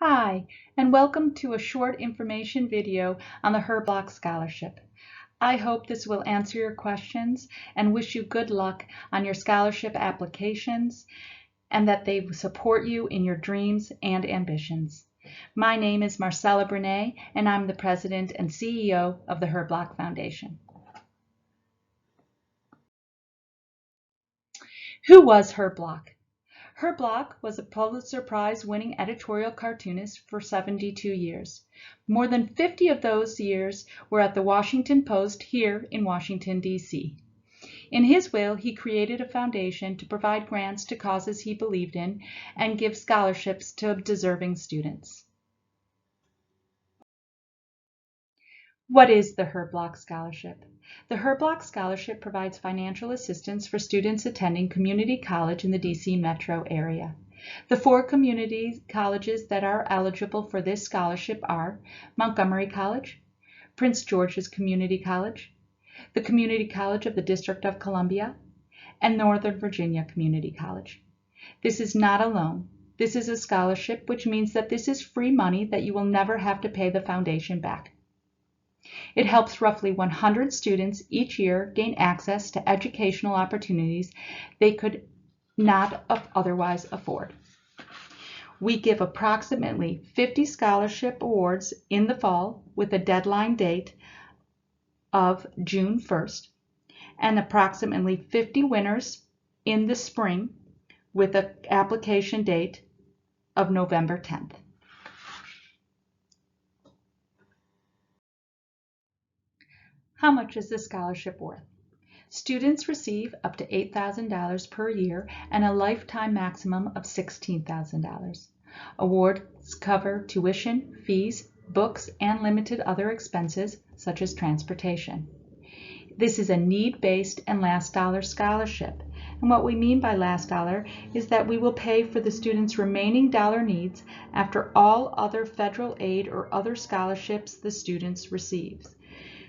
Hi, and welcome to a short information video on the Herb Block Scholarship. I hope this will answer your questions and wish you good luck on your scholarship applications and that they support you in your dreams and ambitions. My name is Marcella Brunet, and I'm the President and CEO of the Herb Block Foundation. Who was Herb Block? Herb Block was a Pulitzer Prize-winning editorial cartoonist for 72 years. More than 50 of those years were at the Washington Post here in Washington, D.C. In his will, he created a foundation to provide grants to causes he believed in and give scholarships to deserving students. What is the Herb Block Scholarship? The Herb Block Scholarship provides financial assistance for students attending community college in the D.C. metro area. The 4 community colleges that are eligible for this scholarship are Montgomery College, Prince George's Community College, the Community College of the District of Columbia, and Northern Virginia Community College. This is not a loan. This is a scholarship, which means that this is free money that you will never have to pay the foundation back. It helps roughly 100 students each year gain access to educational opportunities they could not otherwise afford. We give approximately 50 scholarship awards in the fall with a deadline date of June 1st, and approximately 50 winners in the spring with an application date of November 10th. How much is this scholarship worth? Students receive up to $8,000 per year and a lifetime maximum of $16,000. Awards cover tuition, fees, books, and limited other expenses such as transportation. This is a need-based and last dollar scholarship. And what we mean by last dollar is that we will pay for the student's remaining dollar needs after all other federal aid or other scholarships the student receives.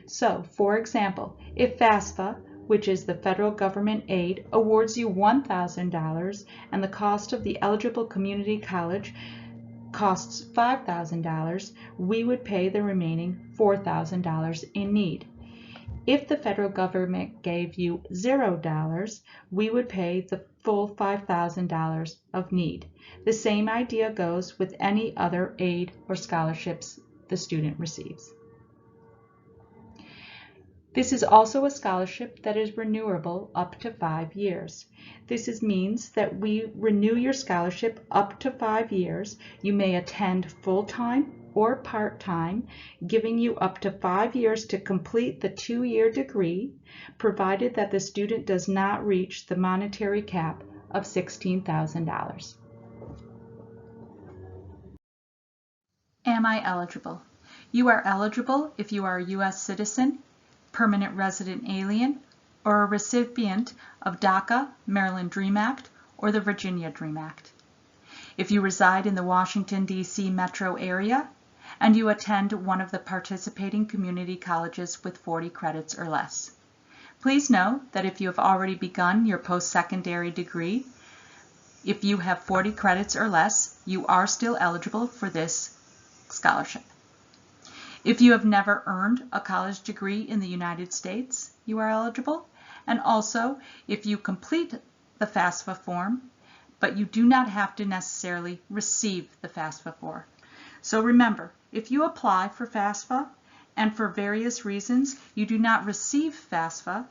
So, for example, if FAFSA, which is the federal government aid, awards you $1,000 and the cost of the eligible community college costs $5,000, we would pay the remaining $4,000 in need. If the federal government gave you $0, we would pay the full $5,000 of need. The same idea goes with any other aid or scholarships the student receives. This is also a scholarship that is renewable up to 5 years. This means that we renew your scholarship up to 5 years. You may attend full-time or part-time, giving you up to 5 years to complete the 2-year degree, provided that the student does not reach the monetary cap of $16,000. Am I eligible? You are eligible if you are a U.S. citizen, permanent resident alien, or a recipient of DACA, Maryland DREAM Act, or the Virginia DREAM Act. If you reside in the Washington, D.C. metro area, and you attend one of the participating community colleges with 40 credits or less. Please know that if you have already begun your post-secondary degree, if you have 40 credits or less, you are still eligible for this scholarship. If you have never earned a college degree in the United States, you are eligible. And also, if you complete the FAFSA form, but you do not have to necessarily receive the FAFSA form. So remember, if you apply for FAFSA and for various reasons you do not receive FAFSA,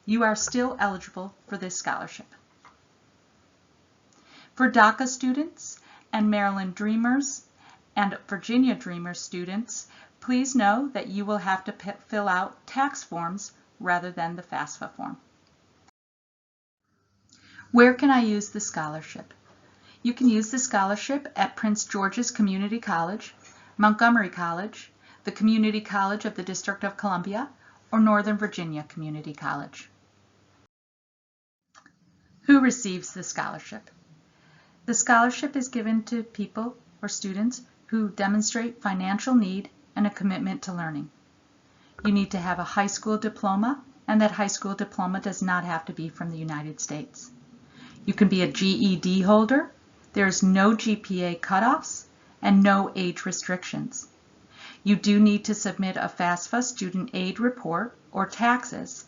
you are still eligible for this scholarship. For DACA students and Maryland Dreamers and Virginia Dreamers students, please know that you will have to fill out tax forms rather than the FAFSA form. Where can I use the scholarship? You can use the scholarship at Prince George's Community College, Montgomery College, the Community College of the District of Columbia, or Northern Virginia Community College. Who receives the scholarship? The scholarship is given to people or students who demonstrate financial need and a commitment to learning. You need to have a high school diploma, and that high school diploma does not have to be from the United States. You can be a GED holder. There's no GPA cutoffs, and no age restrictions. You do need to submit a FAFSA student aid report or taxes,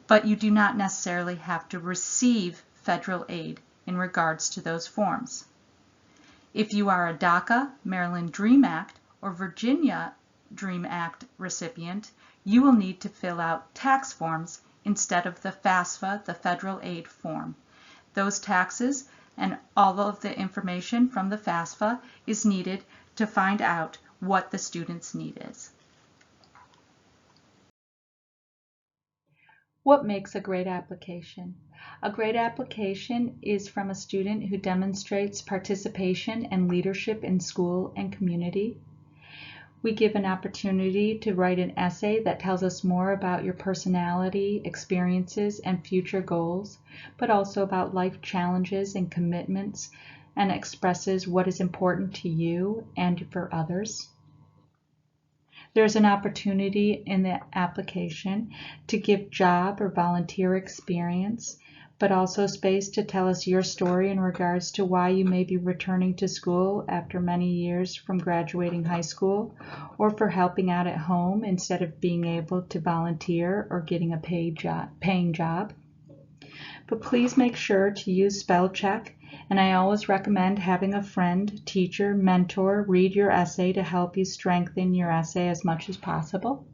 but you do not necessarily have to receive federal aid in regards to those forms. If you are a DACA, Maryland DREAM Act, or Virginia DREAM Act recipient, you will need to fill out tax forms instead of the FAFSA, the federal aid form. Those taxes and all of the information from the FAFSA is needed to find out what the student's need is. What makes a great application? A great application is from a student who demonstrates participation and leadership in school and community. We give an opportunity to write an essay that tells us more about your personality, experiences, and future goals, but also about life challenges and commitments, and expresses what is important to you and for others. There's an opportunity in the application to give job or volunteer experience, but also space to tell us your story in regards to why you may be returning to school after many years from graduating high school, or for helping out at home instead of being able to volunteer or getting a paying job. But please make sure to use spell check, and I always recommend having a friend, teacher, mentor read your essay to help you strengthen your essay as much as possible.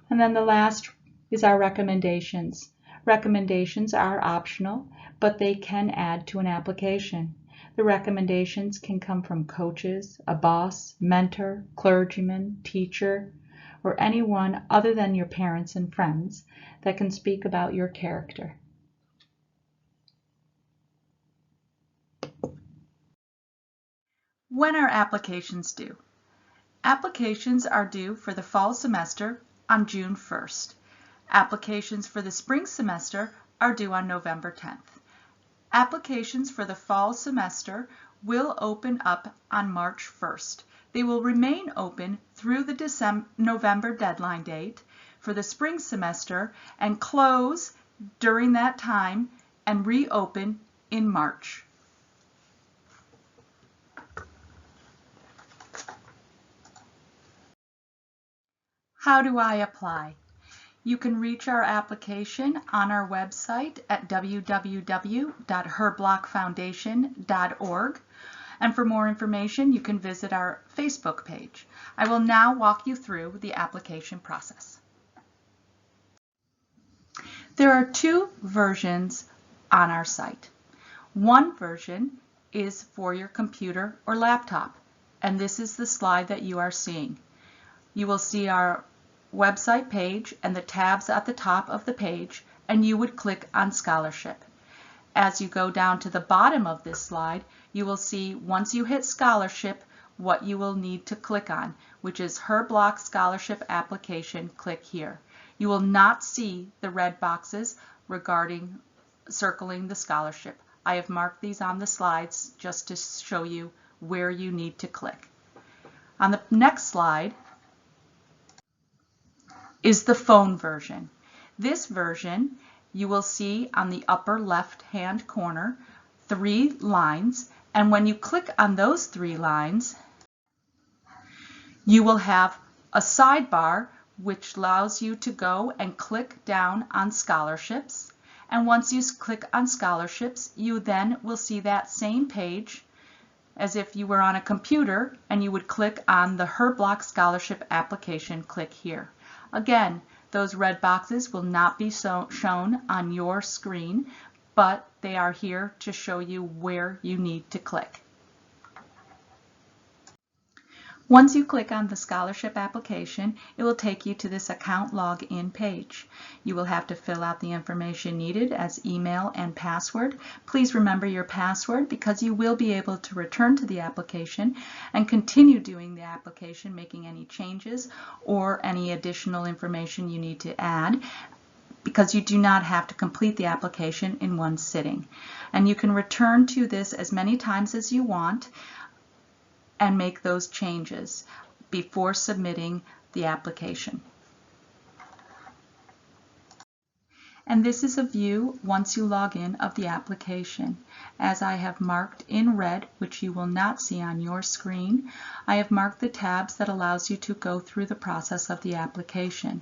And then the last is our recommendations. Recommendations are optional, but they can add to an application. The recommendations can come from coaches, a boss, mentor, clergyman, teacher, or anyone other than your parents and friends that can speak about your character. When are applications due? Applications are due for the fall semester on June 1st. Applications for the spring semester are due on November 10th. Applications for the fall semester will open up on March 1st. They will remain open through the November deadline date for the spring semester and close during that time and reopen in March. How do I apply? You can reach our application on our website at www.herblockfoundation.org. And for more information, you can visit our Facebook page. I will now walk you through the application process. There are two versions on our site. One version is for your computer or laptop, and this is the slide that you are seeing. You will see our website page and the tabs at the top of the page, and you would click on Scholarship. As you go down to the bottom of this slide, you will see once you hit Scholarship what you will need to click on, which is HerBlock Scholarship Application. Click here. You will not see the red boxes regarding circling the scholarship. I have marked these on the slides just to show you where you need to click. On the next slide is the phone version. This version you will see on the upper left hand corner 3 lines, and when you click on those 3 lines you will have a sidebar which allows you to go and click down on scholarships, and once you click on scholarships you then will see that same page as if you were on a computer, and you would click on the HerBlock Scholarship Application. Click here. Again, those red boxes will not be shown on your screen, but they are here to show you where you need to click. Once you click on the scholarship application, it will take you to this account login page. You will have to fill out the information needed as email and password. Please remember your password because you will be able to return to the application and continue doing the application, making any changes or any additional information you need to add, because you do not have to complete the application in one sitting. And you can return to this as many times as you want and make those changes before submitting the application. And this is a view once you log in of the application. As I have marked in red, which you will not see on your screen, I have marked the tabs that allows you to go through the process of the application.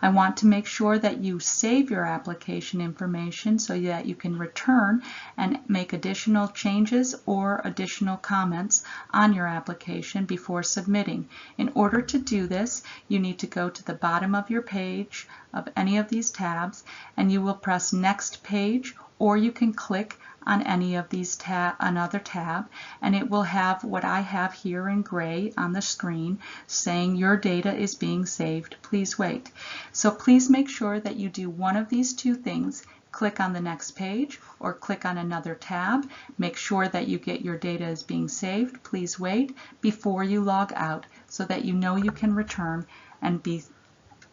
I want to make sure that you save your application information so that you can return and make additional changes or additional comments on your application before submitting. In order to do this, you need to go to the bottom of your page of any of these tabs, and you will press Next Page, or you can click on any of these another tab, and it will have what I have here in gray on the screen saying your data is being saved. Please wait. So please make sure that you do one of these two things. Click on the next page or click on another tab. Make sure that you get your data is being saved. Please wait before you log out so that you know you can return and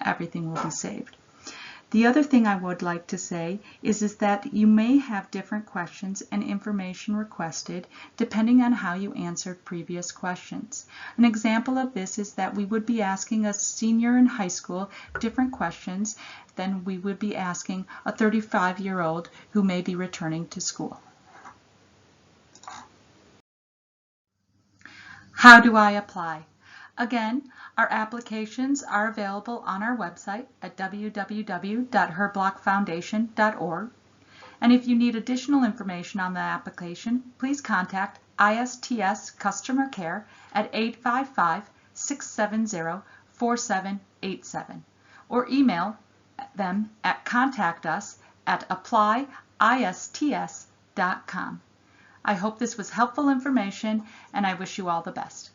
everything will be saved. The other thing I would like to say is that you may have different questions and information requested depending on how you answered previous questions. An example of this is that we would be asking a senior in high school different questions than we would be asking a 35-year-old who may be returning to school. How do I apply? Again, our applications are available on our website at www.herblockfoundation.org. And if you need additional information on the application, please contact ISTS Customer Care at 855-670-4787 or email them at contactus@applyists.com. I hope this was helpful information, and I wish you all the best.